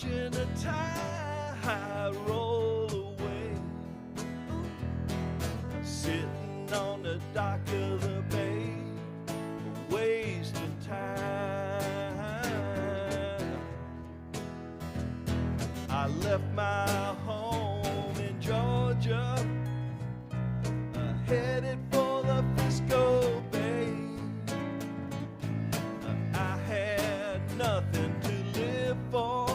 watching the tide roll away, sitting on the dock of the bay, wasting time. I left my home in Georgia, headed for the Frisco Bay. I had nothing to live for.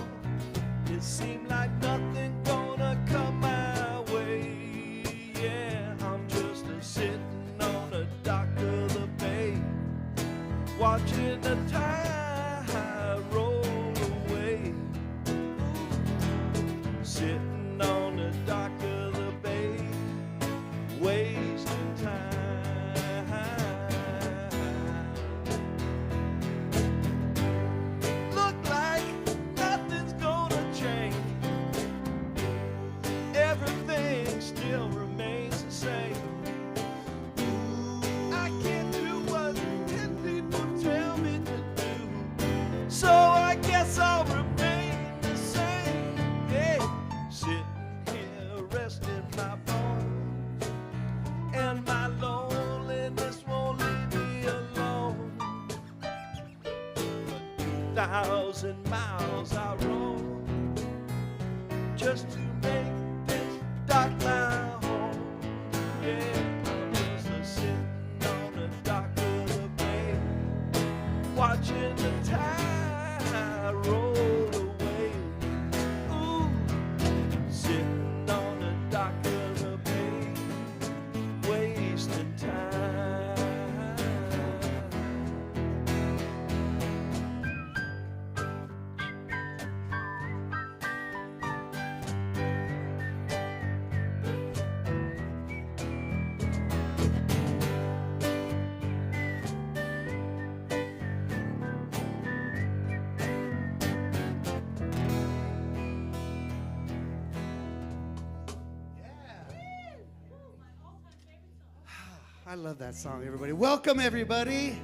It seemed like nothing gonna come my way. Yeah, I'm just sitting on the dock of the bay, watching the tide roll away, sitting on the dock of the bay, wasting time. Look like nothing's gonna change. Everything still remains the same. I can't do what 10 people tell me to do, so I guess I'll remain the same. Yeah, sitting here resting my bones, and my loneliness won't leave me alone. For 2,000 miles I roam just to make this dock my home. Yeah, I'm just sitting on the dock of the bay, watching the tide roll away. Ooh, sitting on the dock of the bay, wasting time. I love that song, everybody. Welcome, everybody.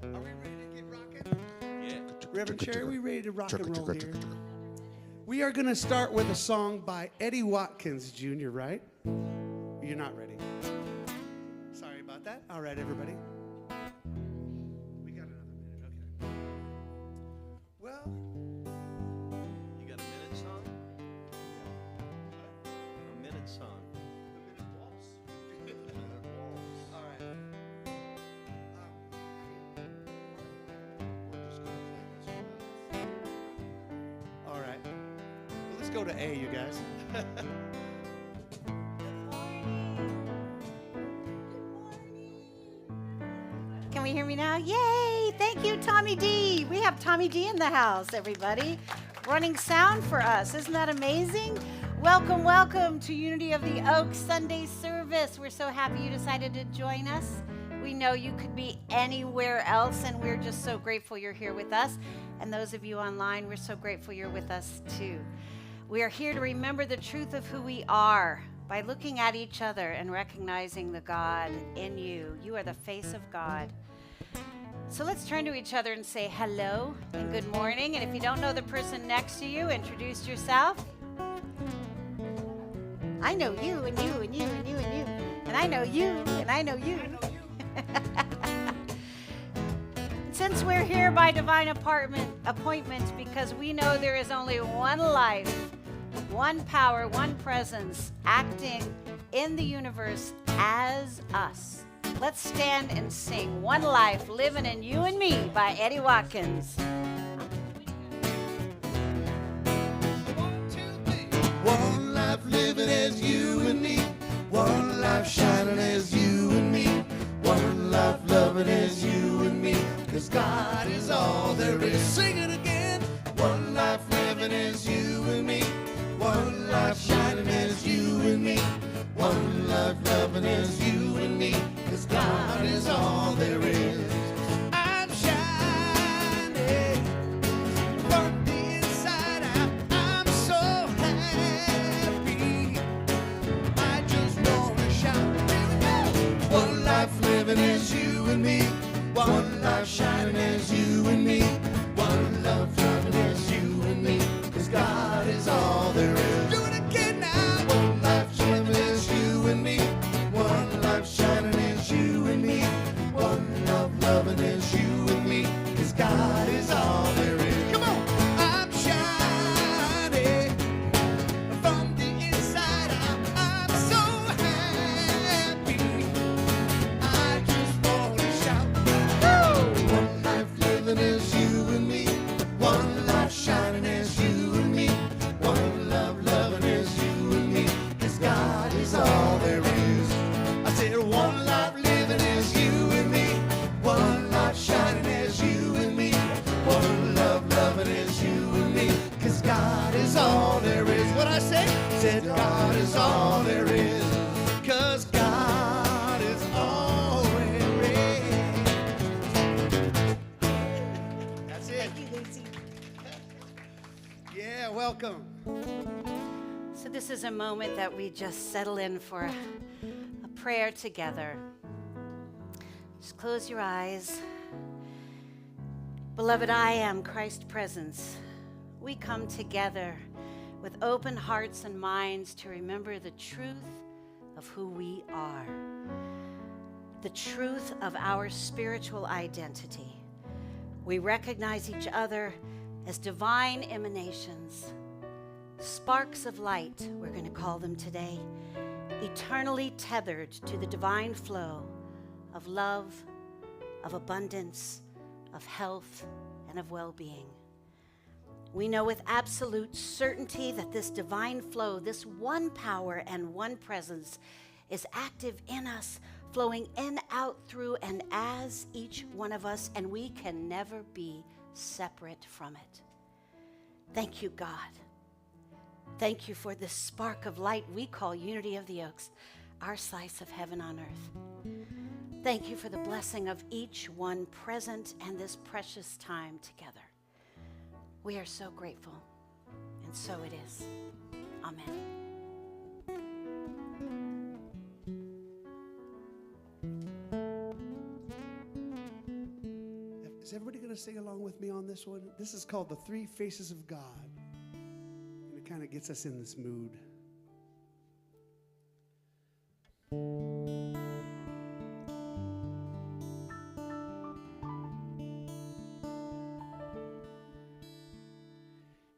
Are we ready to get rocking? Yeah. Reverend Cherry, are we ready to rock and roll here? We are going to start with a song by Eddie Watkins Jr., right? You're not ready. Sorry about that. All right, everybody. We got another minute, okay. Well, You got a minute song? A minute song. all right. All right. Well, let's go to A, you guys. Can we hear me now? Yay! Thank you, Tommy D. We have Tommy D in the house, everybody, running sound for us. Isn't that amazing? Welcome, welcome to Unity of the Oaks Sunday service. We're so happy you decided to join us. We know you could be anywhere else, and we're just so grateful you're here with us. And those of you online, we're so grateful you're with us too. We are here to remember the truth of who we are by looking at each other and recognizing the God in you. You are the face of God. So let's turn to each other and say hello and good morning. And if you don't know the person next to you, introduce yourself. I know you and you and you and you and you. And I know you and I know you. Since we're here by divine appointment, because we know there is only one life, one power, one presence acting in the universe as us. Let's stand and sing One Life Living in You and Me by Eddie Watkins. 1, 2, 3. One life living as you and me. One life shining as you and me. One life loving as you and me. 'Cause God is all there is. Sing it again. One life living as you and me. One life shining as you and me. One life loving as you and me. 'Cause God is all there is. I'm shining from the inside out. I'm so happy. I just wanna shout. Here we go. One life living as you and me. One life shining as you and me. One love loving as you and me. 'Cause God welcome. So this is a moment that we just settle in for a prayer together. Just close your eyes. Beloved, I am Christ's presence. We come together with open hearts and minds to remember the truth of who we are, the truth of our spiritual identity. We recognize each other as divine emanations, sparks of light, we're going to call them today, eternally tethered to the divine flow of love, of abundance, of health, and of well-being. We know with absolute certainty that this divine flow, this one power and one presence, is active in us, flowing in, out, through, and as each one of us, and we can never be separate from it. Thank you, God. Thank you for this spark of light we call Unity of the Oaks, our slice of heaven on earth. Thank you for the blessing of each one present and this precious time together. We are so grateful, and so it is. Amen. Is everybody going to sing along with me on this one? This is called The Three Faces of God. And it kind of gets us in this mood.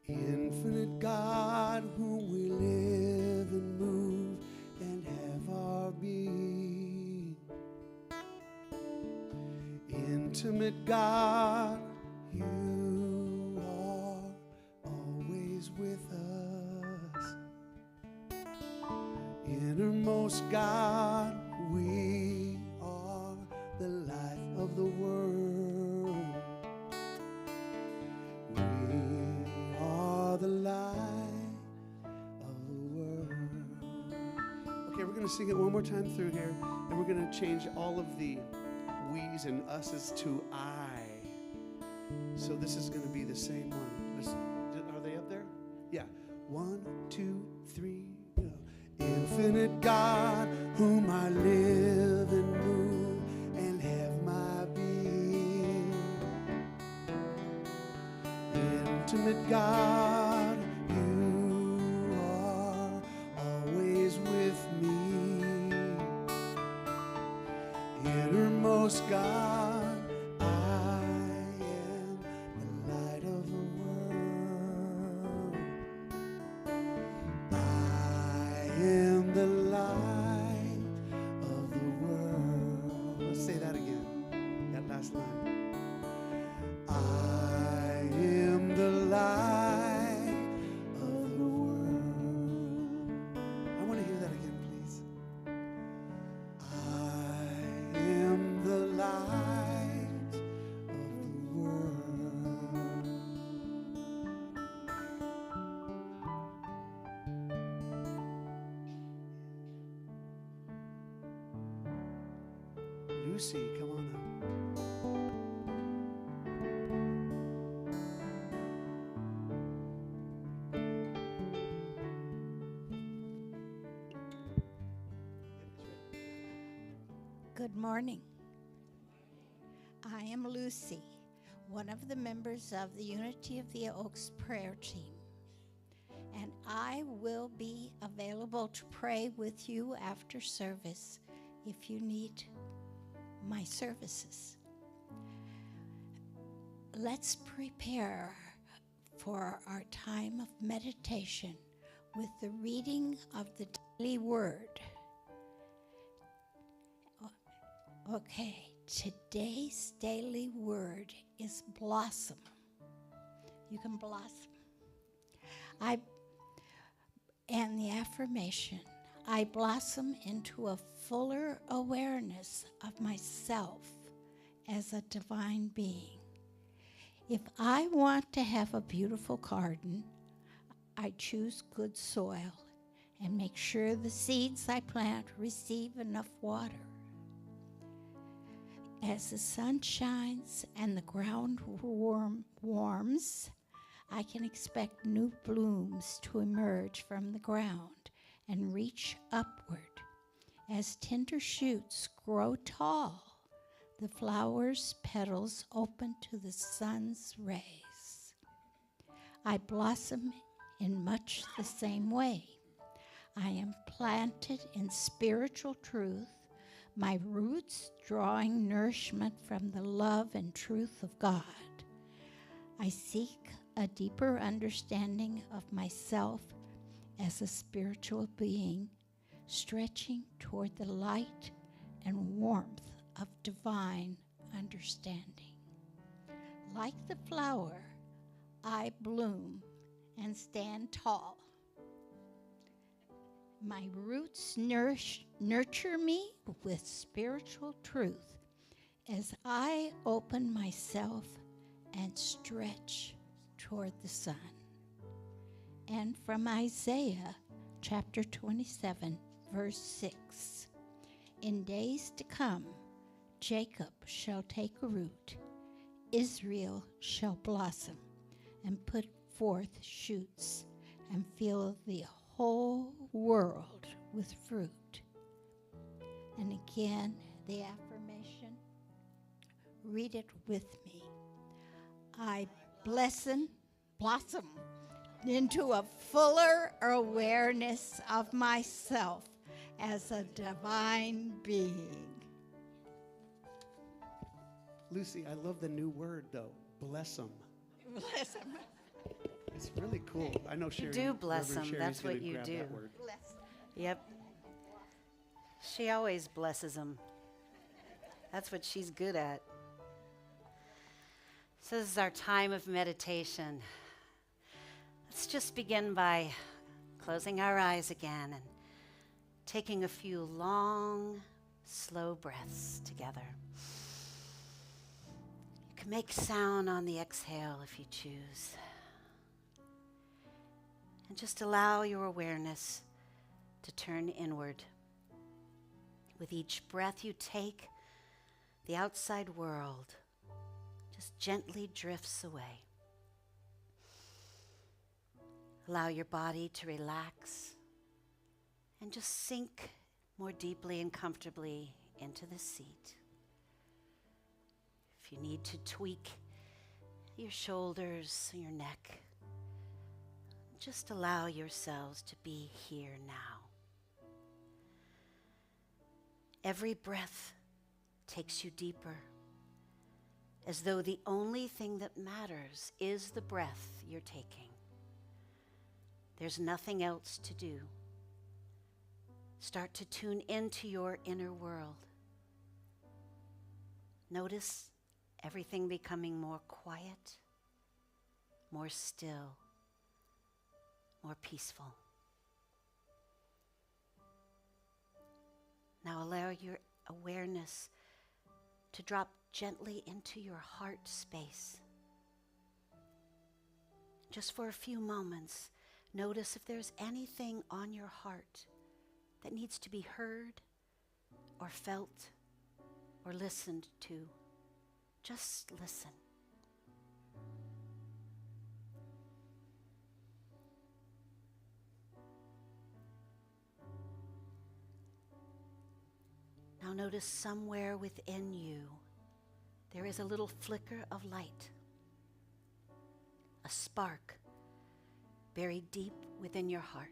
Infinite God, whom we live and move and have our being. Intimate God, you are always with us. Innermost God, we are the life of the world. We are the light of the world. Okay, we're going to sing it one more time through here, and we're going to change all of the we's and us's to I. So this is going to be the same one. Are they up there? Yeah. 1, 2, 3, go. Infinite God, whom I live and move and have my being. Intimate God, you are always with me. Innermost God, I am the light of the world. I am the light of the world. Let's say that again, that last line. I am the light of the world. I want to hear that again, please. I am the light of the world. Lucy, come on up. Good morning. I am Lucy, one of the members of the Unity of the Oaks prayer team. And I will be available to pray with you after service if you need my services. Let's prepare for our time of meditation with the reading of the daily word. Okay, today's daily word is blossom. You can blossom. And the affirmation, I blossom into a fuller awareness of myself as a divine being. If I want to have a beautiful garden, I choose good soil and make sure the seeds I plant receive enough water. As the sun shines and the ground warms, I can expect new blooms to emerge from the ground and reach upward. As tender shoots grow tall, the flower's petals open to the sun's rays. I blossom in much the same way. I am planted in spiritual truth, my roots drawing nourishment from the love and truth of God. I seek a deeper understanding of myself as a spiritual being, stretching toward the light and warmth of divine understanding. Like the flower, I bloom and stand tall. My roots nurture me with spiritual truth as I open myself and stretch toward the sun. And from Isaiah chapter 27, verse 6, in days to come, Jacob shall take root, Israel shall blossom and put forth shoots and fill the whole world with fruit. And again, the affirmation, read it with me. I blossom into a fuller awareness of myself as a divine being. Lucy, I love the new word, though. Bless 'em. Bless him. It's really cool. I know Sherry. do bless Reverend 'em. Sherry's That's what gonna you grab do. that word. Yep. She always blesses them. That's what she's good at. So this is our time of meditation. Let's just begin by closing our eyes again and taking a few long, slow breaths together. You can make sound on the exhale if you choose. And just allow your awareness to turn inward. With each breath you take, the outside world just gently drifts away. Allow your body to relax and just sink more deeply and comfortably into the seat. If you need to tweak your shoulders, your neck, just allow yourselves to be here now. Every breath takes you deeper, as though the only thing that matters is the breath you're taking. There's nothing else to do. Start to tune into your inner world. Notice everything becoming more quiet, more still, more peaceful. Now allow your awareness to drop gently into your heart space. Just for a few moments, notice if there's anything on your heart that needs to be heard or felt or listened to. Just listen. Now notice somewhere within you, there is a little flicker of light, a spark buried deep within your heart.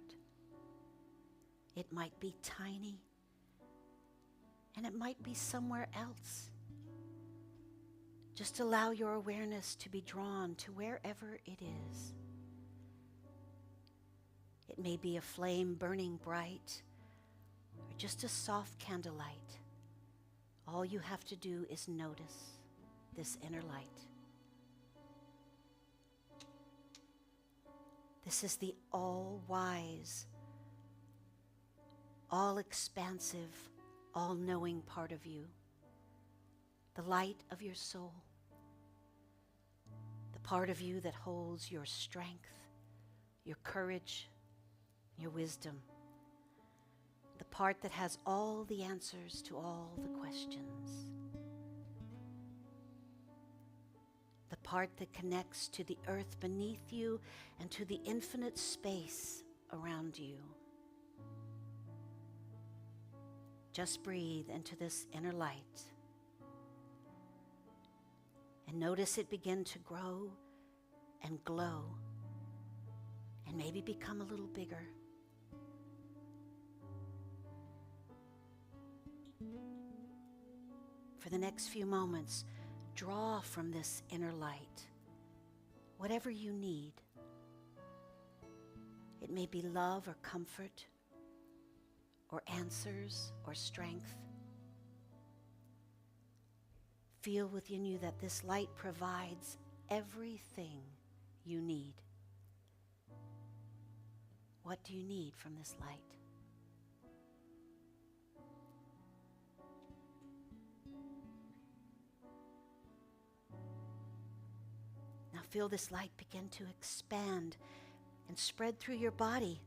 It might be tiny, and it might be somewhere else. Just allow your awareness to be drawn to wherever it is. It may be a flame burning bright, or just a soft candlelight. All you have to do is notice this inner light. This is the all-wise, all-expansive, all-knowing part of you, the light of your soul, the part of you that holds your strength, your courage, your wisdom, the part that has all the answers to all the questions, the part that connects to the earth beneath you and to the infinite space around you. Just breathe into this inner light and notice it begin to grow and glow and maybe become a little bigger. For the next few moments, draw from this inner light whatever you need. It may be love or comfort, or answers or strength. Feel within you that this light provides everything you need. What do you need from this light? Now feel this light begin to expand and spread through your body,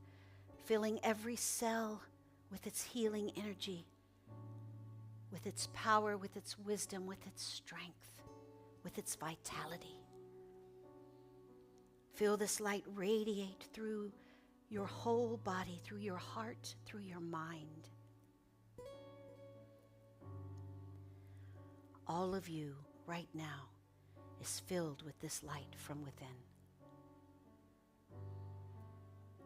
filling every cell with its healing energy, with its power, with its wisdom, with its strength, with its vitality. Feel this light radiate through your whole body, through your heart, through your mind. All of you right now is filled with this light from within.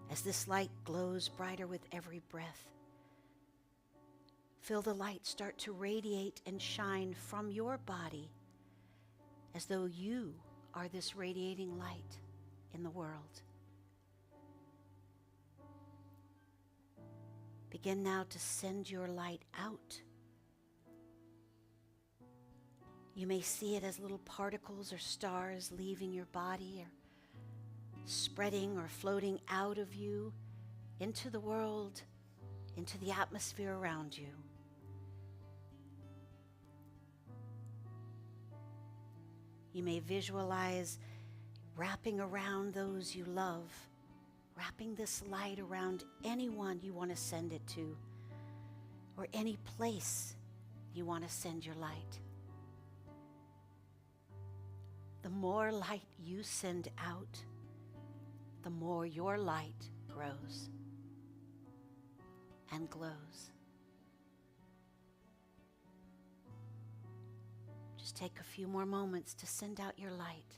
As this light glows brighter with every breath, feel the light start to radiate and shine from your body as though you are this radiating light in the world. Begin now to send your light out. You may see it as little particles or stars leaving your body or spreading or floating out of you into the world, into the atmosphere around you. You may visualize wrapping around those you love, wrapping this light around anyone you want to send it to, or any place you want to send your light. The more light you send out, the more your light grows and glows. Just take a few more moments to send out your light,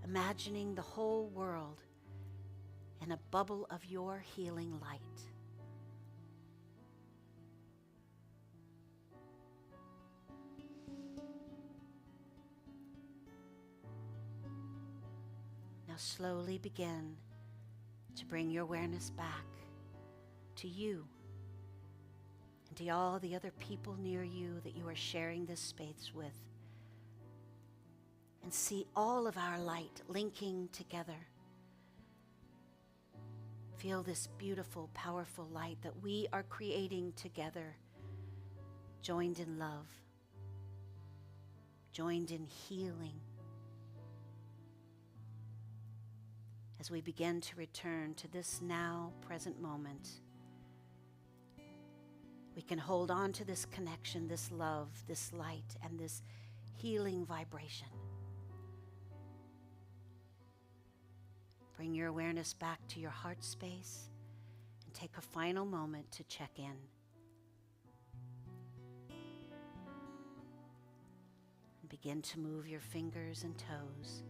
imagining the whole world in a bubble of your healing light. Now slowly begin to bring your awareness back to you and to all the other people near you that you are sharing this space with. And see all of our light linking together. Feel this beautiful, powerful light that we are creating together, joined in love, joined in healing. As we begin to return to this now present moment, we can hold on to this connection, this love, this light, and this healing vibration. Bring your awareness back to your heart space and take a final moment to check in. And begin to move your fingers and toes,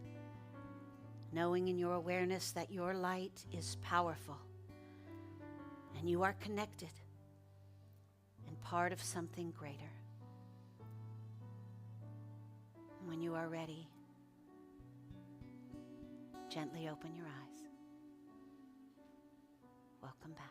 knowing in your awareness that your light is powerful and you are connected and part of something greater. And when you are ready, gently open your eyes. Welcome back.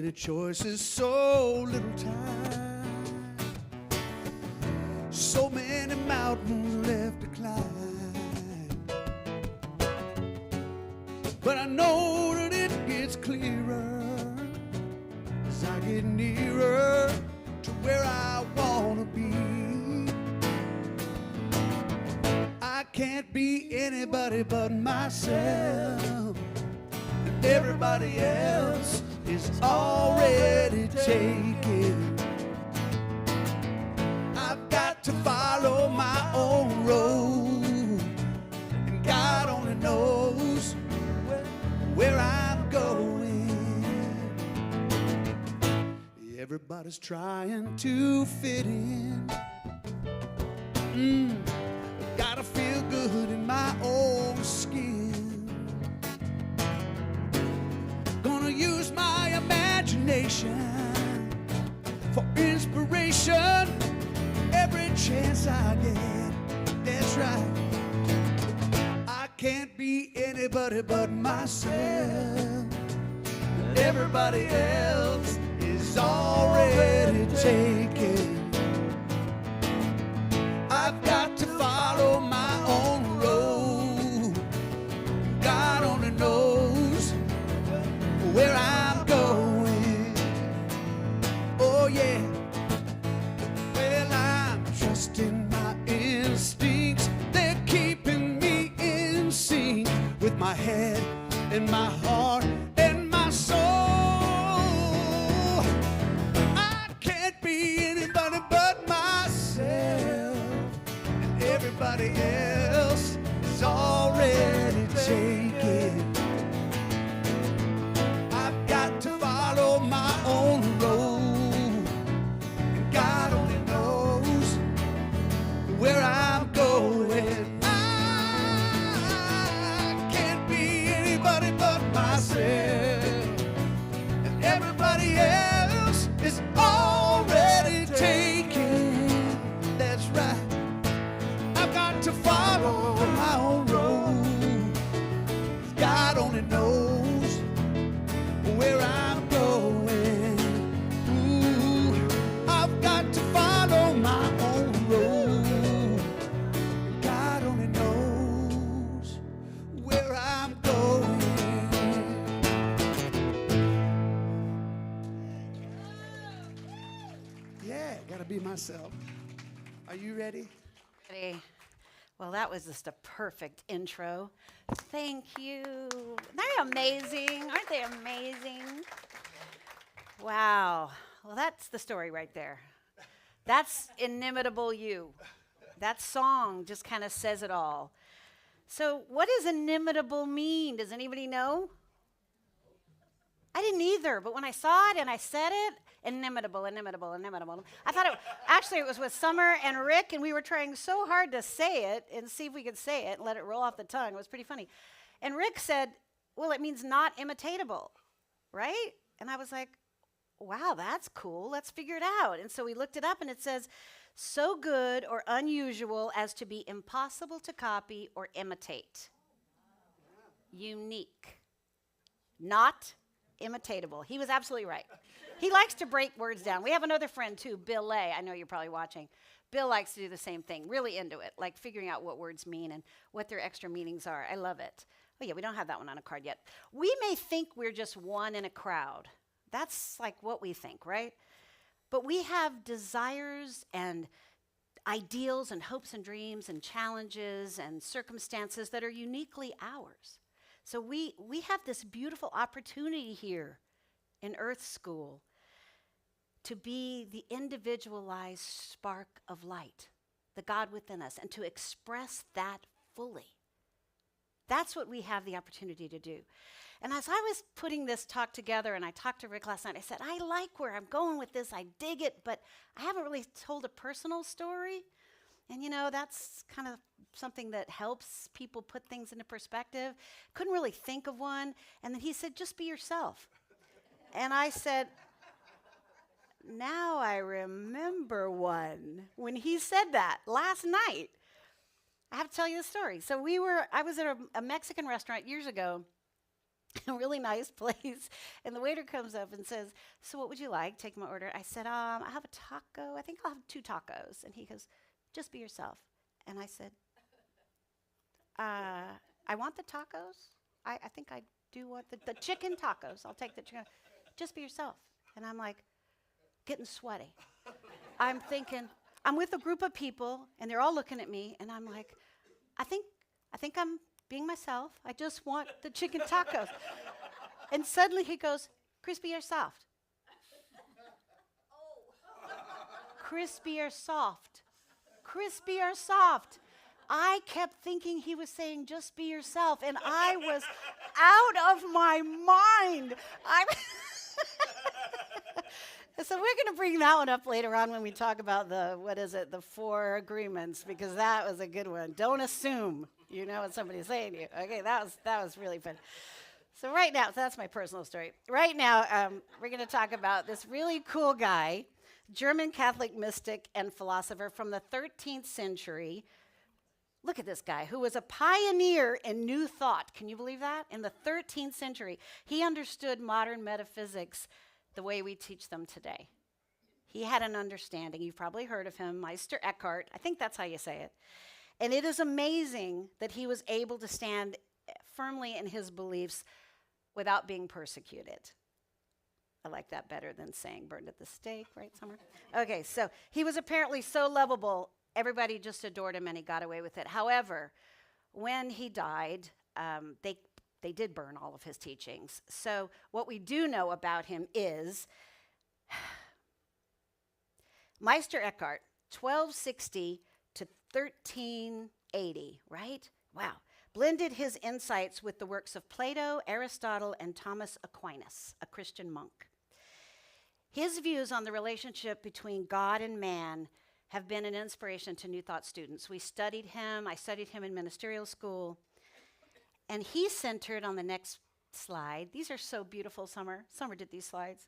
many choices, so little time. So many mountains left to climb. But I know that it gets clearer as I get nearer to where I want to be. I can't be anybody but myself. Everybody else is already taken. I've got to follow my own road, and God only knows where I'm going. Everybody's trying to fit in. Gotta feel good in my own skin. Gonna use my imagination for inspiration every chance I get. That's right. I can't be anybody but myself. Everybody else is already taken. I've got to follow my own road. God only knows where I'm going. Oh yeah. Well, I'm trusting my instincts. They're keeping me in sync with my head and my heart and my soul. I can't be anybody but myself. And everybody else is already taken. I've got to follow my own road. And God only knows where I'm going. I can't be anybody but myself. And everybody else is already taken. That's right. I've got to follow my own road. God only knows where I'm going. Ooh, I've got to follow my own road. God only knows where I'm going. Yeah, gotta be myself. Are you ready? Ready? Well, that was just a perfect intro. Thank you. They're amazing. Aren't they amazing? Wow. Well, that's the story right there. That's Inimitable You. That song just kind of says it all. So, what does inimitable mean? Does anybody know? I didn't either, but when I saw it and I said it, inimitable, inimitable, inimitable. I thought it was with Summer and Rick, and we were trying so hard to say it and see if we could say it and let it roll off the tongue. It was pretty funny. And Rick said, well, it means not imitatable, right? And I was like, wow, that's cool. Let's figure it out. And so we looked it up, and it says, so good or unusual as to be impossible to copy or imitate. Unique. Not imitatable. He was absolutely right. He likes to break words down. We have another friend too, Bill Lay. I know you're probably watching. Bill likes to do the same thing, really into it, like figuring out what words mean and what their extra meanings are. I love it. Oh yeah, we don't have that one on a card yet. We may think we're just one in a crowd. That's like what we think, right? But we have desires and ideals and hopes and dreams and challenges and circumstances that are uniquely ours. So we have this beautiful opportunity here in Earth School to be the individualized spark of light, the God within us, and to express that fully. That's what we have the opportunity to do. And as I was putting this talk together, and I talked to Rick last night, I said, I like where I'm going with this, I dig it, but I haven't really told a personal story. And you know, that's kind of something that helps people put things into perspective. Couldn't really think of one. And then he said, just be yourself. And I said, now I remember one. When he said that last night, I have to tell you the story. So I was at a Mexican restaurant years ago, a really nice place. And the waiter comes up and says, "So what would you like?" Take my order. I said, I have a taco. I think I'll have 2 tacos. And he goes, "Just be yourself." And I said, I want the tacos. I think I do want the chicken tacos. I'll take the chicken. Just be yourself. And I'm like, getting sweaty. I'm thinking, I'm with a group of people, and they're all looking at me, and I'm like, I think I'm being myself. I just want the chicken tacos. And suddenly he goes, "Crispy or soft?" Crispy or soft? Crispy or soft? I kept thinking he was saying, "Just be yourself," and I was out of my mind. So we're going to bring that one up later on when we talk about the 4 agreements, because that was a good one. Don't assume you know what somebody's saying to you. Okay, that was really fun. So right now, so that's my personal story. Right now, we're going to talk about this really cool guy, German Catholic mystic and philosopher from the 13th century. Look at this guy, who was a pioneer in New Thought. Can you believe that? In the 13th century, he understood modern metaphysics the way we teach them today. He had an understanding. You've probably heard of him, Meister Eckhart. I think that's how you say it. And it is amazing that he was able to stand firmly in his beliefs without being persecuted. I like that better than saying burned at the stake, right, Summer? Okay, so he was apparently so lovable, everybody just adored him, and he got away with it. However, when he died, they did burn all of his teachings. So what we do know about him is Meister Eckhart, 1260 to 1380, right? Wow. Blended his insights with the works of Plato, Aristotle, and Thomas Aquinas, a Christian monk. His views on the relationship between God and man have been an inspiration to New Thought students. I studied him in ministerial school, and he centered on the next slide. These are so beautiful, Summer. Summer did these slides.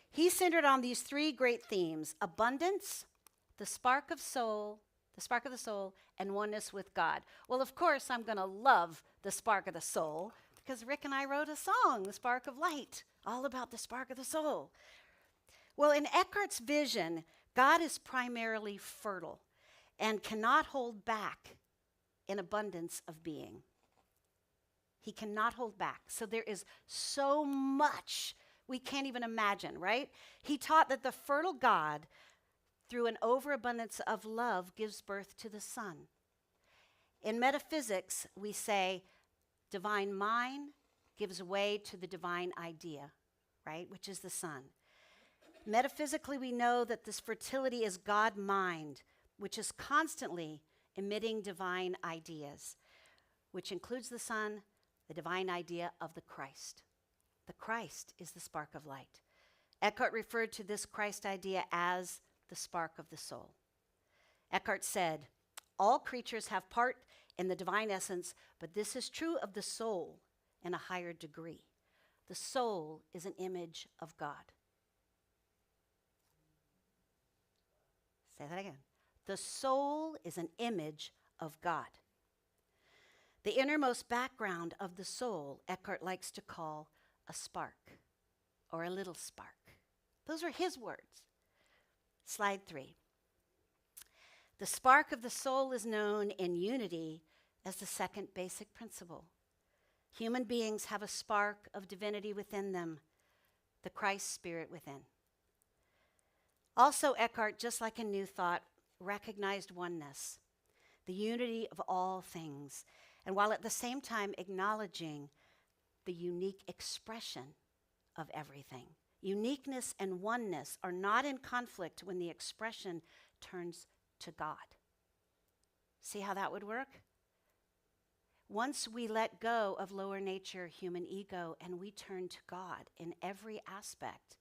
He centered on these 3 great themes: abundance, the spark of the soul, and oneness with God. Well, of course, I'm going to love the spark of the soul, because Rick and I wrote a song, The Spark of Light, all about the spark of the soul. Well, in Eckhart's vision, God is primarily fertile and cannot hold back in abundance of being. He cannot hold back. So there is so much we can't even imagine, right? He taught that the fertile God, through an overabundance of love, gives birth to the Son. In metaphysics, we say divine mind gives way to the divine idea, right, which is the Son. Metaphysically, we know that this fertility is God mind, which is constantly emitting divine ideas, which includes the Son, the divine idea of the Christ. The Christ is the spark of light. Eckhart referred to this Christ idea as the spark of the soul. Eckhart said, "All creatures have part in the divine essence, but this is true of the soul in a higher degree. The soul is an image of God." Say that again. The soul is an image of God. The innermost background of the soul, Eckhart likes to call a spark, or a little spark. Those are his words. Slide 3. The spark of the soul is known in unity as the second basic principle. Human beings have a spark of divinity within them, the Christ spirit within. Also, Eckhart, just like in New Thought, recognized oneness, the unity of all things, and while at the same time acknowledging the unique expression of everything. Uniqueness and oneness are not in conflict when the expression turns to God. See how that would work? Once we let go of lower nature, human ego, and we turn to God in every aspect,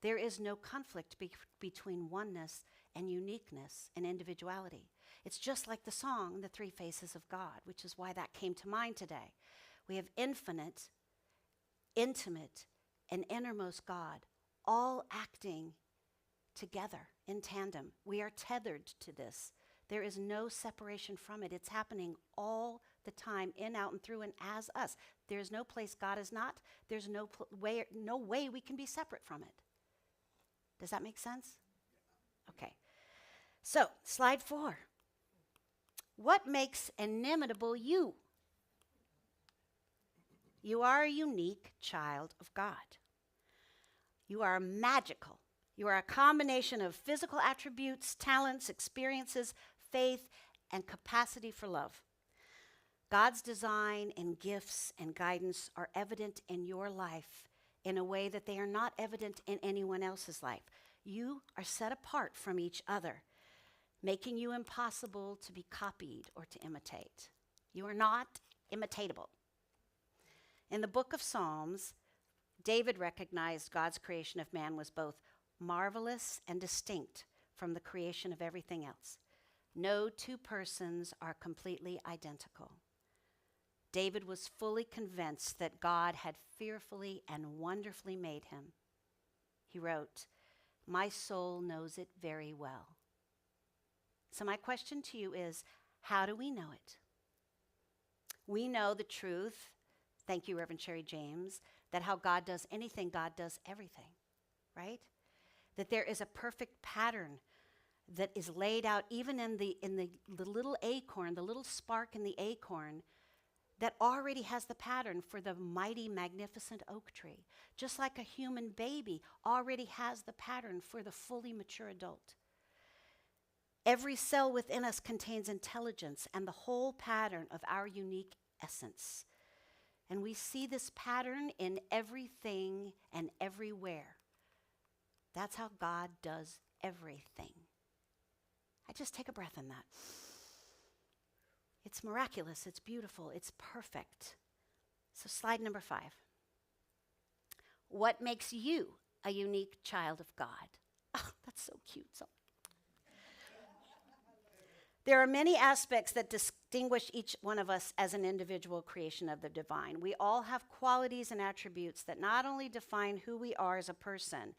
there is no conflict between oneness and uniqueness and individuality. It's just like the song, The 3 Faces of God, which is why that came to mind today. We have infinite, intimate, and innermost God, all acting together in tandem. We are tethered to this. There is no separation from it. It's happening all the time, in, out, and through, and as us. There's no place God is not. There's no way we can be separate from it. Does that make sense? Okay. So, slide 4. What makes inimitable you? You are a unique child of God. You are magical. You are a combination of physical attributes, talents, experiences, faith, and capacity for love. God's design and gifts and guidance are evident in your life in a way that they are not evident in anyone else's life. You are set apart from each other, making you impossible to be copied or to imitate. You are not imitatable. In the book of Psalms, David recognized God's creation of man was both marvelous and distinct from the creation of everything else. No two persons are completely identical. David was fully convinced that God had fearfully and wonderfully made him. He wrote, "My soul knows it very well." So my question to you is, how do we know it? We know the truth, thank you, Reverend Sherry James, that how God does anything, God does everything, right? That there is a perfect pattern that is laid out even in the little acorn, the little spark in the acorn, that already has the pattern for the mighty, magnificent oak tree. Just like a human baby already has the pattern for the fully mature adult. Every cell within us contains intelligence and the whole pattern of our unique essence. And we see this pattern in everything and everywhere. That's how God does everything. I just take a breath in that. It's miraculous, it's beautiful, it's perfect. So slide number 5. What makes you a unique child of God? Oh, that's so cute. There are many aspects that distinguish each one of us as an individual creation of the divine. We all have qualities and attributes that not only define who we are as a person,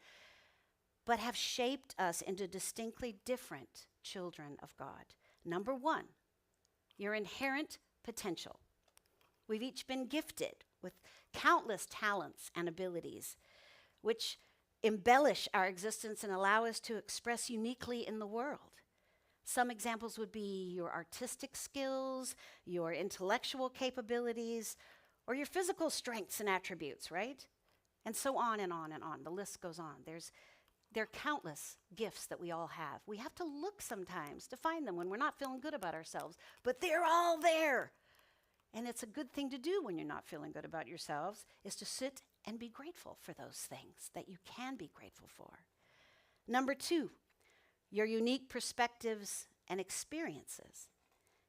but have shaped us into distinctly different children of God. Number 1, your inherent potential. We've each been gifted with countless talents and abilities, which embellish our existence and allow us to express uniquely in the world. Some examples would be your artistic skills, your intellectual capabilities, or your physical strengths and attributes, right? And so on and on and on. The list goes on. There are countless gifts that we all have. We have to look sometimes to find them when we're not feeling good about ourselves, but they're all there. And it's a good thing to do when you're not feeling good about yourselves, is to sit and be grateful for those things that you can be grateful for. Number 2, your unique perspectives and experiences.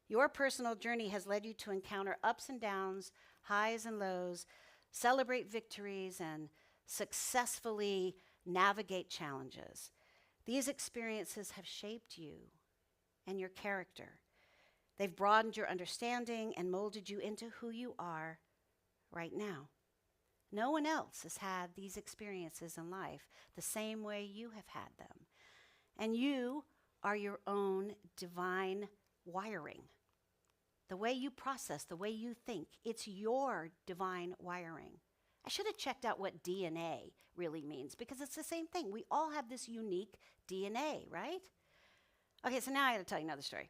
Your personal journey has led you to encounter ups and downs, highs and lows, celebrate victories, and successfully navigate challenges. These experiences have shaped you and your character. They've broadened your understanding and molded you into who you are right now. No one else has had these experiences in life the same way you have had them. And you are your own divine wiring. The way you process, the way you think, it's your divine wiring. I should have checked out what DNA really means, because it's the same thing. We all have this unique DNA, right? Okay, so now I got to tell you another story.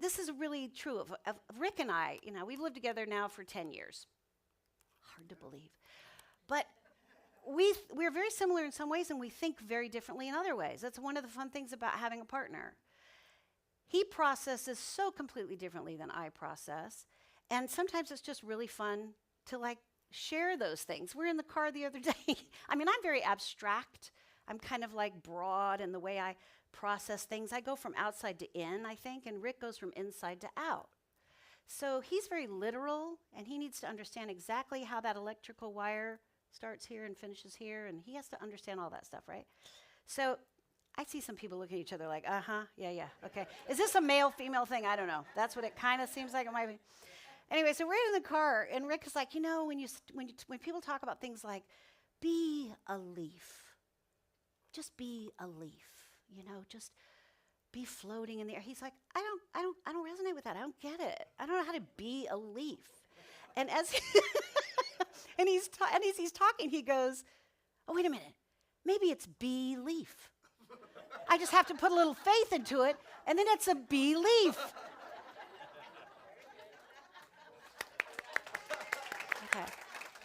This is really true of Rick and I. You know, we've lived together now for 10 years. Hard to believe. But we're very similar in some ways, and we think very differently in other ways. That's one of the fun things about having a partner. He processes so completely differently than I process, and sometimes it's just really fun to share those things. We're in the car the other day. I mean, I'm very abstract. I'm kind of broad in the way I process things. I go from outside to in, I think, and Rick goes from inside to out. So he's very literal, and he needs to understand exactly how that electrical wire starts here and finishes here, and he has to understand all that stuff, right? So I see some people looking at each other like, yeah, okay. Is this a male-female thing? I don't know. That's what it kind of seems like it might be. Anyway, so we're in the car, and Rick is like, when people talk about things like, be a leaf, just be a leaf, just be floating in the air. He's like, I don't resonate with that. I don't get it. I don't know how to be a leaf. And as and as he's talking, he goes, oh, wait a minute. Maybe it's belief. I just have to put a little faith into it, and then it's a belief. Okay.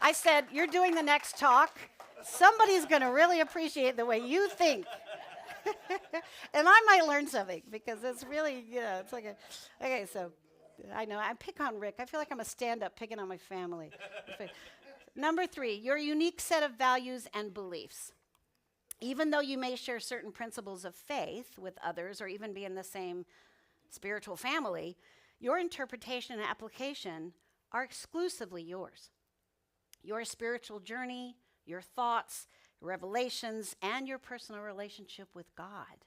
I said, you're doing the next talk. Somebody's going to really appreciate the way you think. And I might learn something because it's really, it's like okay, so I know I pick on Rick. I feel like I'm a stand-up picking on my family. Number 3, your unique set of values and beliefs. Even though you may share certain principles of faith with others or even be in the same spiritual family, your interpretation and application are exclusively yours. Your spiritual journey, your thoughts, revelations, and your personal relationship with God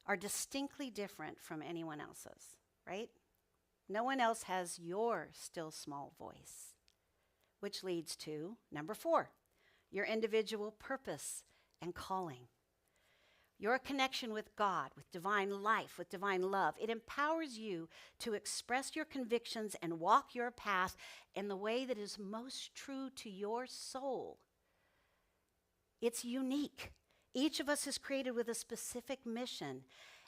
are distinctly different from anyone else's, right? No one else has your still small voice, which leads to number 4, your individual purpose and calling. Your connection with God, with divine life, with divine love, it empowers you to express your convictions and walk your path in the way that is most true to your soul. It's unique. Each of us is created with a specific mission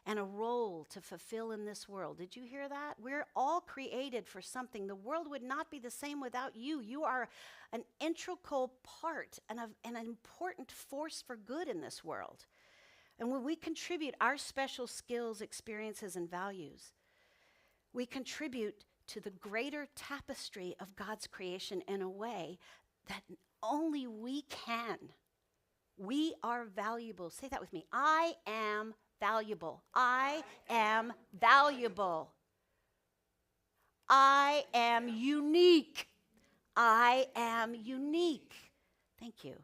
and a role to fulfill in this world. Did you hear that? We're all created for something. The world would not be the same without you. You are an integral part and an important force for good in this world. And when we contribute our special skills, experiences, and values, we contribute to the greater tapestry of God's creation in a way that only we can. We are valuable. Say that with me. I am valuable. I am valuable. I am unique. I am unique. Thank you.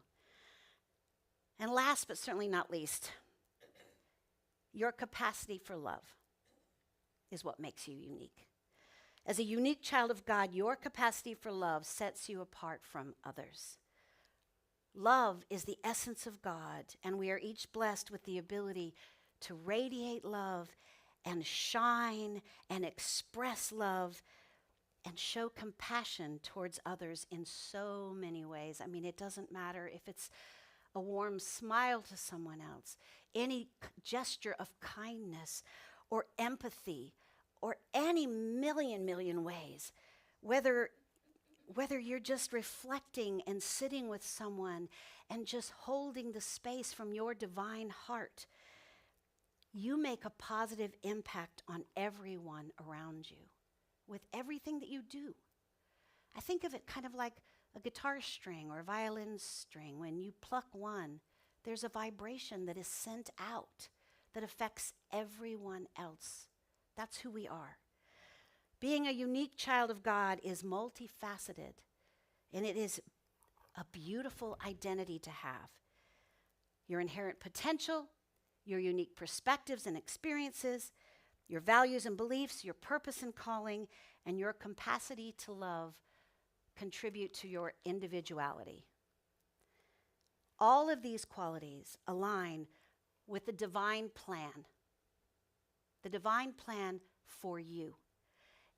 And last but certainly not least, your capacity for love is what makes you unique. As a unique child of God, your capacity for love sets you apart from others. Love is the essence of God, and we are each blessed with the ability to radiate love and shine and express love and show compassion towards others in so many ways. I mean, it doesn't matter if it's a warm smile to someone else, any gesture of kindness or empathy, or any million ways, whether you're just reflecting and sitting with someone and just holding the space from your divine heart, you make a positive impact on everyone around you with everything that you do. I think of it kind of like a guitar string or a violin string. When you pluck one, there's a vibration that is sent out that affects everyone else. That's who we are. Being a unique child of God is multifaceted, and it is a beautiful identity to have. Your inherent potential, your unique perspectives and experiences, your values and beliefs, your purpose and calling, and your capacity to love contribute to your individuality. All of these qualities align with the divine plan for you.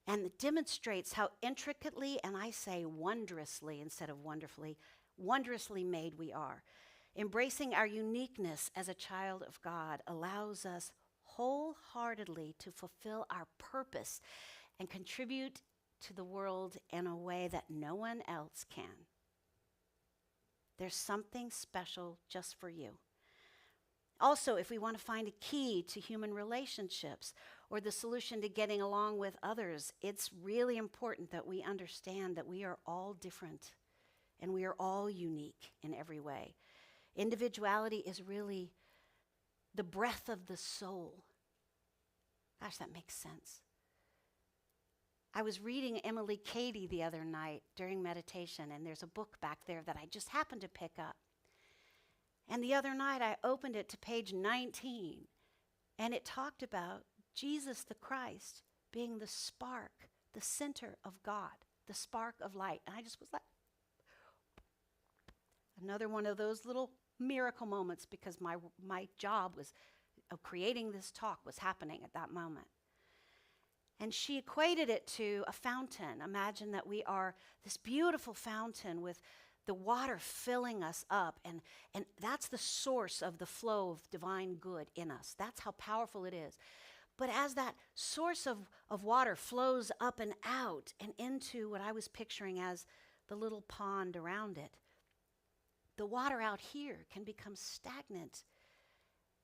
And it demonstrates how intricately, and I say wondrously instead of wonderfully, wondrously made we are. Embracing our uniqueness as a child of God allows us wholeheartedly to fulfill our purpose and contribute to the world in a way that no one else can. There's something special just for you. Also, if we want to find a key to human relationships or the solution to getting along with others, it's really important that we understand that we are all different and we are all unique in every way. Individuality is really the breath of the soul. Gosh, that makes sense. I was reading Emily Cady the other night during meditation, and there's a book back there that I just happened to pick up. And the other night I opened it to page 19, and it talked about Jesus the Christ being the spark, the center of God, the spark of light. And I just was like, another one of those little miracle moments, because my job was of creating this talk was happening at that moment. And she equated it to a fountain. Imagine that we are this beautiful fountain with the water filling us up, and that's the source of the flow of divine good in us. That's how powerful it is. But as that source of water flows up and out and into what I was picturing as the little pond around it, the water out here can become stagnant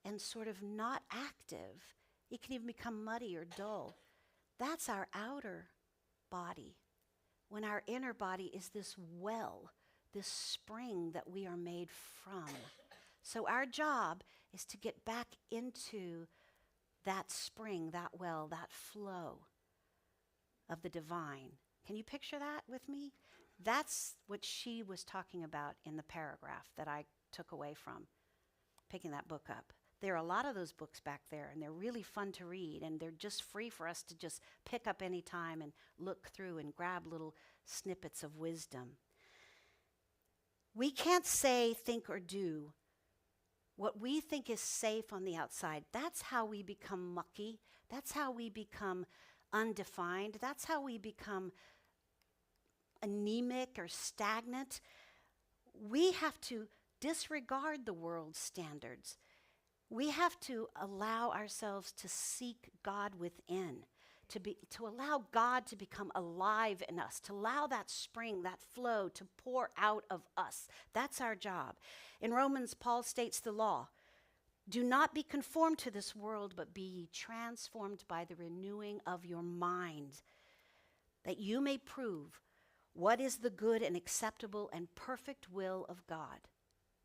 and sort of not active. It can even become muddy or dull. That's our outer body, when our inner body is this well, this spring that we are made from. So our job is to get back into that spring, that well, that flow of the divine. Can you picture that with me? That's what she was talking about in the paragraph that I took away from picking that book up. There are a lot of those books back there, and they're really fun to read, and they're just free for us to just pick up any time and look through and grab little snippets of wisdom. We can't say, think, or do what we think is safe on the outside. That's how we become mucky. That's how we become undefined. That's how we become anemic or stagnant. We have to disregard the world's standards. We have to allow ourselves to seek God within, to allow God to become alive in us, to allow that spring, that flow to pour out of us. That's our job. In Romans, Paul states the law: do not be conformed to this world, but be ye transformed by the renewing of your mind, that you may prove what is the good and acceptable and perfect will of God,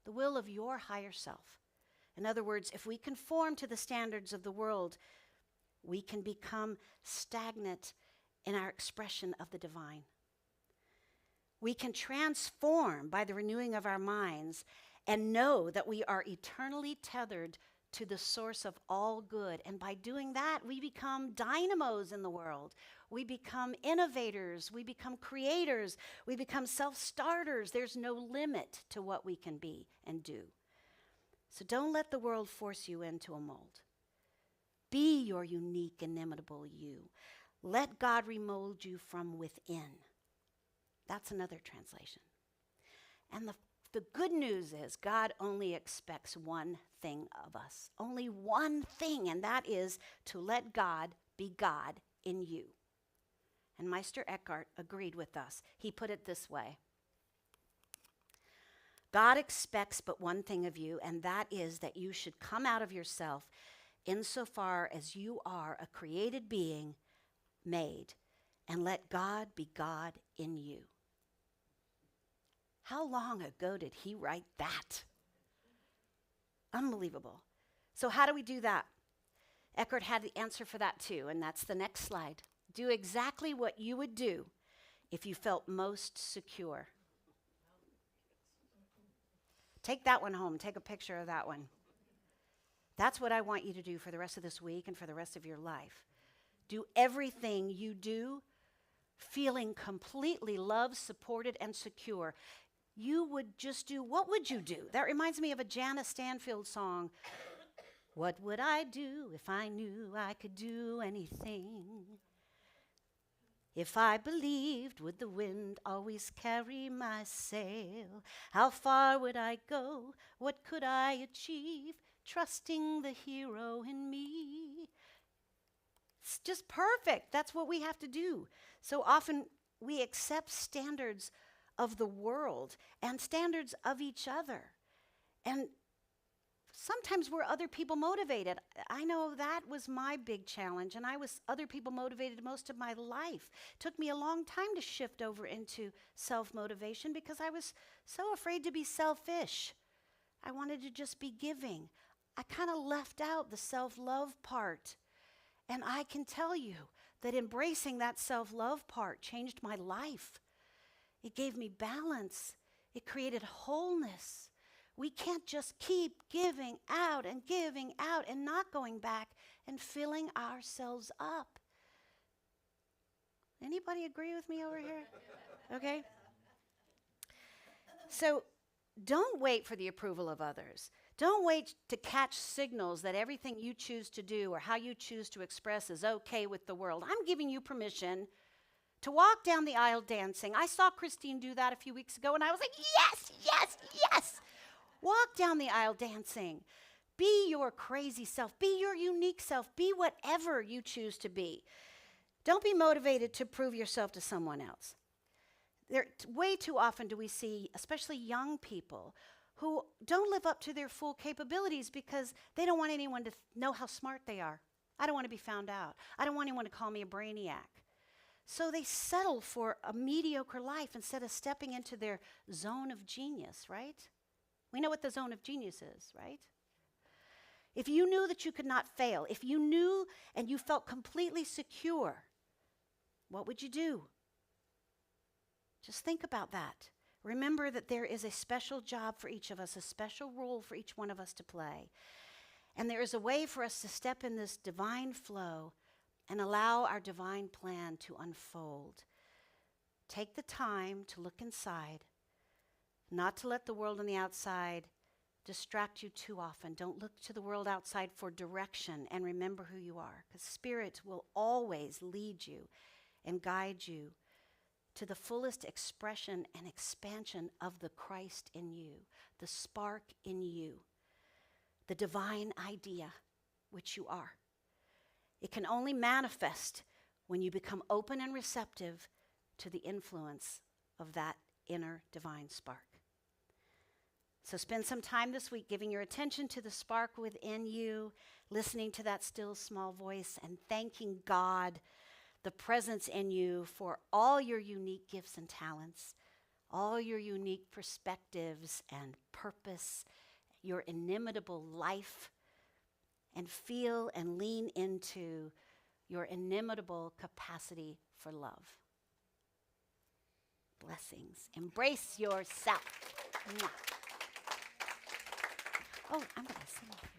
the will of your higher self. In other words, if we conform to the standards of the world, we can become stagnant in our expression of the divine. We can transform by the renewing of our minds and know that we are eternally tethered to the source of all good. And by doing that, we become dynamos in the world. We become innovators. We become creators. We become self-starters. There's no limit to what we can be and do. So don't let the world force you into a mold. Be your unique, inimitable you. Let God remold you from within. That's another translation. And the good news is God only expects one thing of us. Only one thing, and that is to let God be God in you. And Meister Eckhart agreed with us. He put it this way: God expects but one thing of you, and that is that you should come out of yourself insofar as you are a created being made, and let God be God in you. How long ago did he write that? Unbelievable. So how do we do that? Eckhart had the answer for that too, and that's the next slide. Do exactly what you would do if you felt most secure. Take that one home. Take a picture of that one. That's what I want you to do for the rest of this week and for the rest of your life. Do everything you do feeling completely loved, supported, and secure. You would just do, what would you do? That reminds me of a Janice Stanfield song. What would I do if I knew I could do anything? If I believed, would the wind always carry my sail? How far would I go? What could I achieve? Trusting the hero in me. It's just perfect. That's what we have to do. So often we accept standards of the world and standards of each other. And sometimes we're other people motivated. I know that was my big challenge, and I was other people motivated most of my life. It took me a long time to shift over into self-motivation because I was so afraid to be selfish. I wanted to just be giving. I kind of left out the self-love part. And I can tell you that embracing that self-love part changed my life. It gave me balance. It created wholeness. We can't just keep giving out and not going back and filling ourselves up. Anybody agree with me over here? Okay. So don't wait for the approval of others. Don't wait to catch signals that everything you choose to do or how you choose to express is okay with the world. I'm giving you permission to walk down the aisle dancing. I saw Christine do that a few weeks ago, and I was like, yes, yes, yes. Walk down the aisle dancing. Be your crazy self. Be your unique self. Be whatever you choose to be. Don't be motivated to prove yourself to someone else. Way too often do we see, especially young people, who don't live up to their full capabilities because they don't want anyone to know how smart they are. I don't want to be found out. I don't want anyone to call me a brainiac. So they settle for a mediocre life instead of stepping into their zone of genius, right? We know what the zone of genius is, right? If you knew that you could not fail, if you knew and you felt completely secure, what would you do? Just think about that. Remember that there is a special job for each of us, a special role for each one of us to play. And there is a way for us to step in this divine flow and allow our divine plan to unfold. Take the time to look inside, not to let the world on the outside distract you too often. Don't look to the world outside for direction, and remember who you are, because Spirit will always lead you and guide you to the fullest expression and expansion of the Christ in you, the spark in you, the divine idea which you are. It can only manifest when you become open and receptive to the influence of that inner divine spark. So spend some time this week giving your attention to the spark within you, listening to that still small voice, and thanking God, the presence in you, for all your unique gifts and talents, all your unique perspectives and purpose, your inimitable life, and feel and lean into your inimitable capacity for love. Blessings. Embrace yourself. Mwah. Oh, I'm going to sing with them.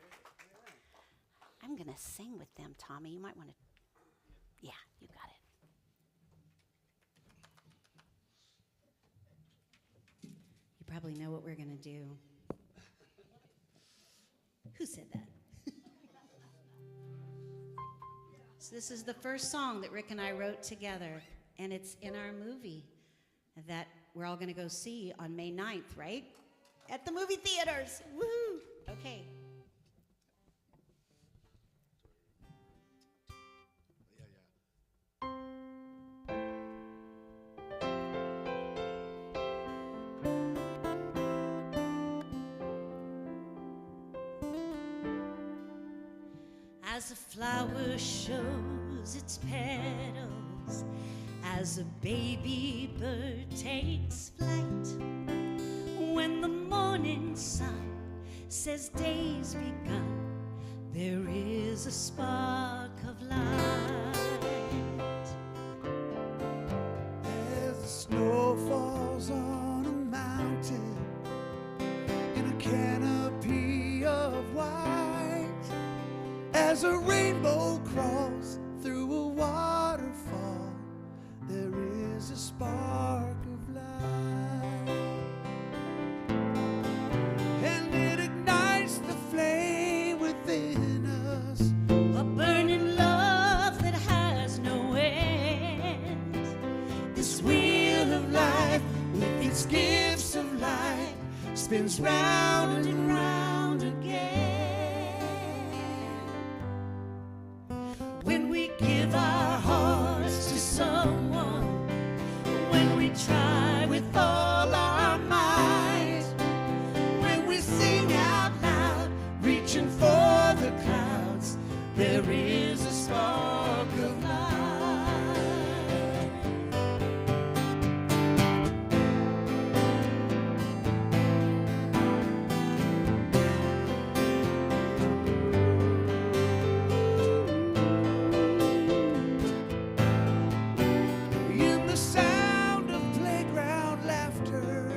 I'm going to sing with them, Tommy. You might want to. Yeah, you got it. You probably know what we're going to do. Who said that? So this is the first song that Rick and I wrote together, and it's in our movie that we're all going to go see on May 9th, right? At the movie theaters. Woohoo! Okay. As a flower shows its petals, as a baby bird takes flight, when the morning sun says day's begun, there is a spark of light. As the snow falls on a mountain in a canopy of white, as a rainbow crawls through a waterfall, there is a spark of light. And it ignites the flame within us, A burning love that has no end. this wheel of life with its gifts of light spins round and round again. When we give our hearts to someone, when we try with all our might, When we sing out loud, reaching for the clouds, there is a spark of light. In the sound of playground laughter,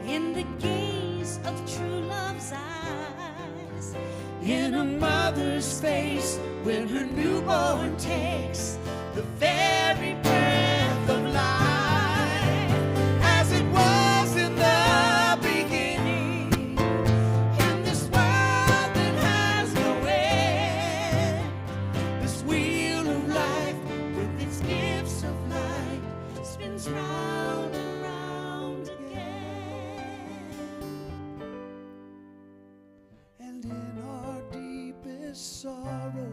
in the gaze of true love's eyes, in a mother's face when her newborn takes the very breath of life, as it was in the beginning, in this sorrow,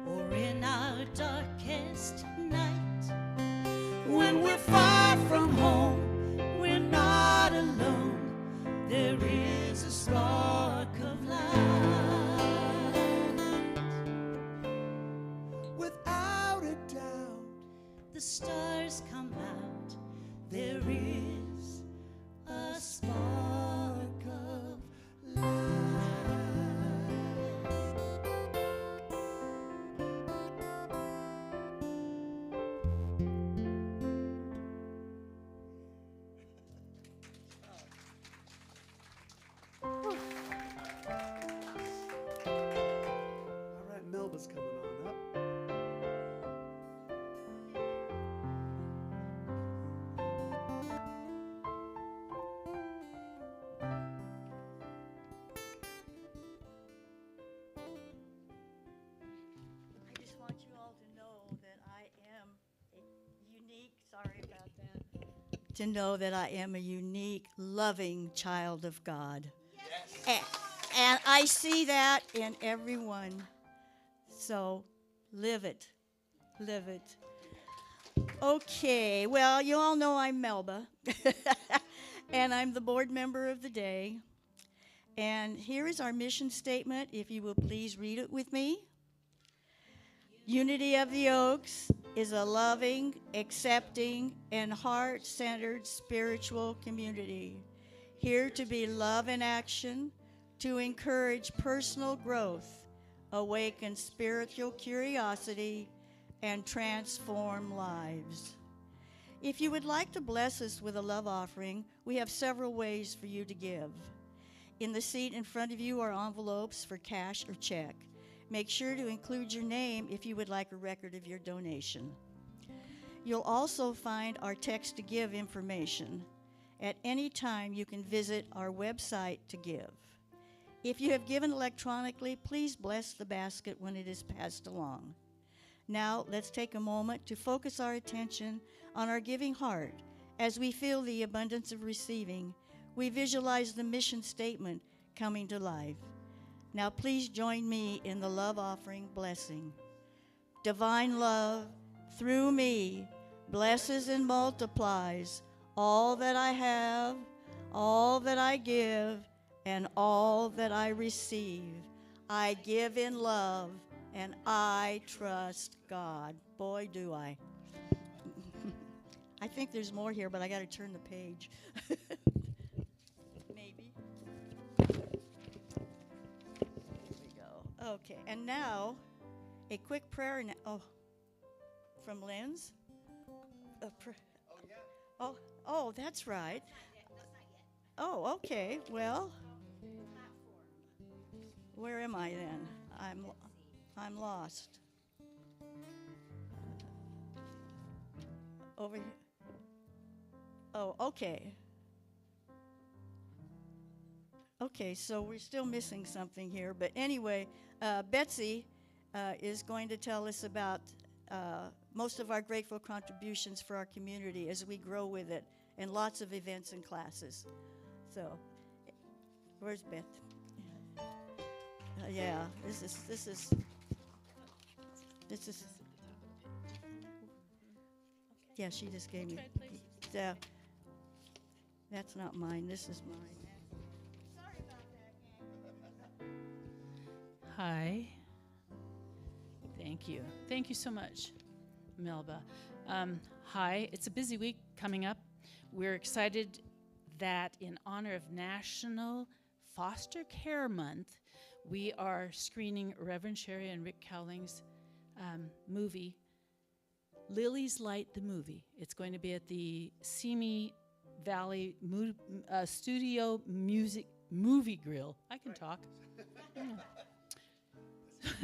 or in our darkest night. when we're far from home, We're not alone. There is a spark of light. without a doubt, The stars come out. There is a spark of all right, Melba's coming on up. I just want you all to know that I am a unique, sorry about that. To know that I am a unique, loving child of God. Yes. And I see that in everyone. So live it. Live it. Okay, well, you all know I'm Melba. And I'm the board member of the day. And here is our mission statement, if you will please read it with me. Unity of the Oaks is a loving, accepting, and heart-centered spiritual community, here to be love in action, to encourage personal growth, awaken spiritual curiosity, and transform lives. If you would like to bless us with a love offering, we have several ways for you to give. In the seat in front of you are envelopes for cash or check. Make sure to include your name if you would like a record of your donation. You'll also find our text to give information. At any time, you can visit our website to give. If you have given electronically, please bless the basket when it is passed along. Now, let's take a moment to focus our attention on our giving heart. As we feel the abundance of receiving, we visualize the mission statement coming to life. Now, please join me in the love offering blessing. Divine love, through me, blesses and multiplies all that I have, all that I give, and all that I receive. I give in love, and I trust God. Boy, do I. I think there's more here, but I got to turn the page. Maybe. Here we go. Okay, and now a quick prayer. From Lynn's? Oh, that's right. Oh, okay. Well, where am I then? I'm lost. Over here. Oh, okay. Okay, so we're still missing something here, but anyway, Betsy is going to tell us about most of our grateful contributions for our community as we grow with it, and lots of events and classes. So, where's Beth? Yeah, this is. Yeah, she just gave me. That's not mine. This is mine. Sorry about that, gang. Hi. Thank you. Thank you so much, Melba. Hi, it's a busy week coming up. We're excited that in honor of National Foster Care Month, we are screening Reverend Sherry and Rick Cowling's movie, Lily's Light the Movie. It's going to be at the Simi Valley Studio Music Movie Grill. I can talk.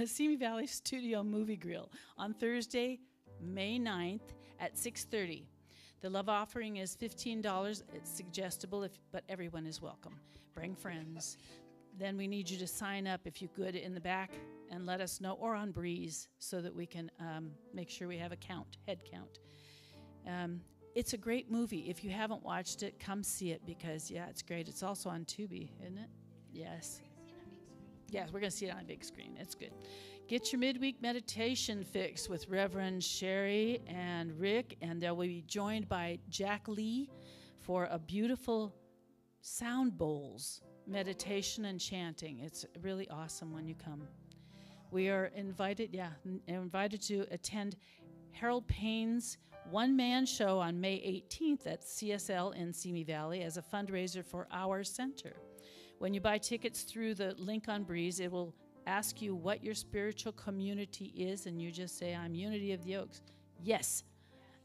Simi Valley Studio Movie Grill on Thursday, May 9th at 6:30. The love offering is $15. It's suggestible, but everyone is welcome. Bring friends. Then we need you to sign up, if you could, in the back and let us know, or on Breeze, so that we can make sure we have a head count. It's a great movie. If you haven't watched it, come see it because, yeah, it's great. It's also on Tubi, isn't it? Yes. Yes, we're going to see it on a big screen. It's good. Get your midweek meditation fix with Reverend Sherry and Rick, and they'll be joined by Jack Lee for a beautiful sound bowls meditation and chanting. It's really awesome when you come. We are invited to attend Harold Payne's one-man show on May 18th at CSL in Simi Valley as a fundraiser for our center. When you buy tickets through the link on Breeze, it will ask you what your spiritual community is, and you just say, I'm Unity of the Oaks. Yes.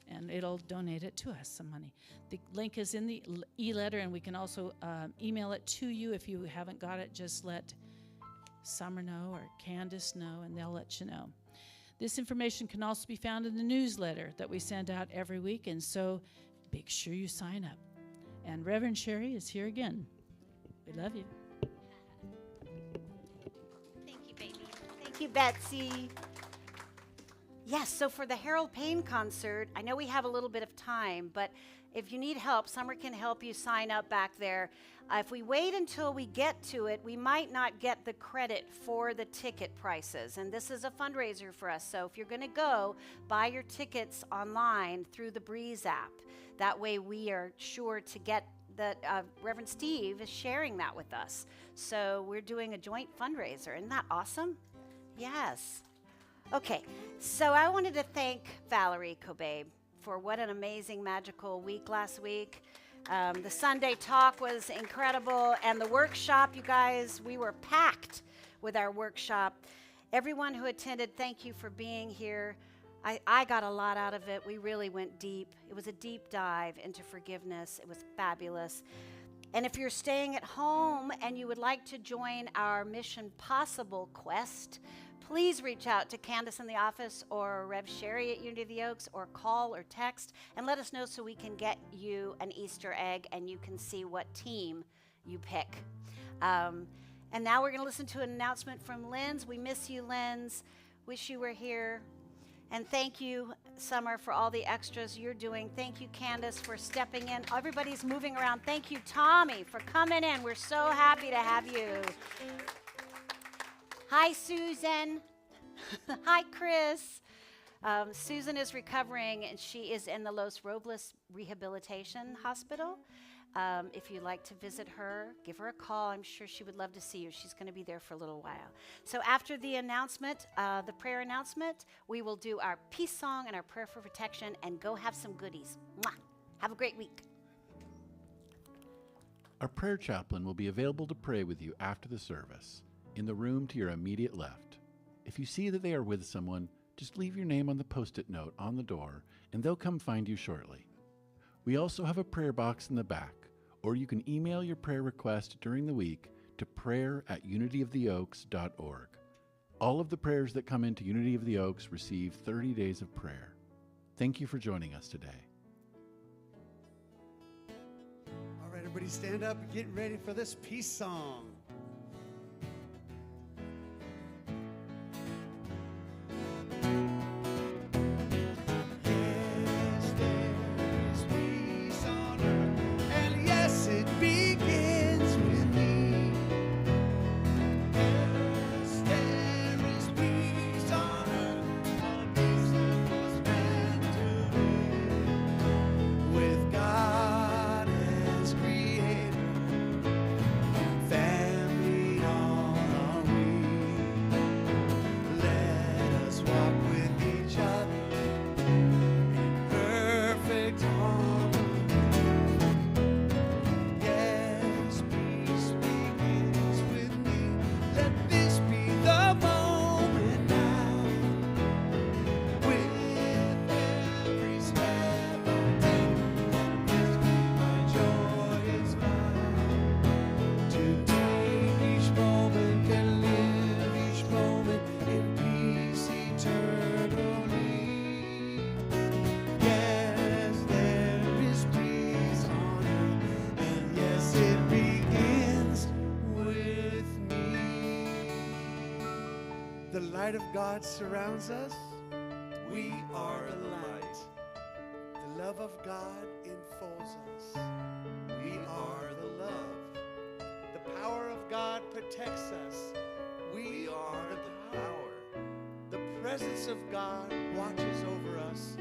And it'll donate it to us, some money. The link is in the e-letter, and we can also email it to you. If you haven't got it, just let Summer know or Candace know, and they'll let you know. This information can also be found in the newsletter that we send out every week, and so make sure you sign up. And Reverend Sherry is here again. We love you. Thank you, baby. Thank you, Betsy. Yes, so for the Harold Payne concert, I know we have a little bit of time, but if you need help, Summer can help you sign up back there. If we wait until we get to it, we might not get the credit for the ticket prices. And this is a fundraiser for us. So if you're going to go, buy your tickets online through the Breeze app. That way we are sure to get that Reverend Steve is sharing that with us. So we're doing a joint fundraiser. Isn't that awesome? Yes. Okay, so I wanted to thank Valerie Kobabe for what an amazing, magical week last week. The Sunday talk was incredible, and the workshop, you guys, we were packed with our workshop. Everyone who attended, thank you for being here. I got a lot out of it. We really went deep. It was a deep dive into forgiveness. It was fabulous. And if you're staying at home and you would like to join our Mission Possible quest, please reach out to Candace in the office or Rev Sherry at Unity of the Oaks, or call or text and let us know so we can get you an Easter egg and you can see what team you pick. And now we're going to listen to an announcement from Linz. We miss you, Linz. Wish you were here. And thank you, Summer, for all the extras you're doing. Thank you, Candace, for stepping in. Everybody's moving around. Thank you, Tommy, for coming in. We're so happy to have you. Hi, Susan. Hi, Chris. Susan is recovering, and she is in the Los Robles Rehabilitation Hospital. If you'd like to visit her, give her a call. I'm sure she would love to see you. She's going to be there for a little while. So after the announcement, the prayer announcement, we will do our peace song and our prayer for protection and go have some goodies. Mwah. Have a great week. Our prayer chaplain will be available to pray with you after the service in the room to your immediate left. If you see that they are with someone, just leave your name on the Post-it note on the door, and they'll come find you shortly. We also have a prayer box in the back, or you can email your prayer request during the week to prayer@unityoftheoaks.org. All of the prayers that come into Unity of the Oaks receive 30 days of prayer. Thank you for joining us today. All right, everybody stand up and get ready for this peace song. The light of God surrounds us. We are the light. The love of God enfolds us. We are the love. The power of God protects us. presence of God watches over us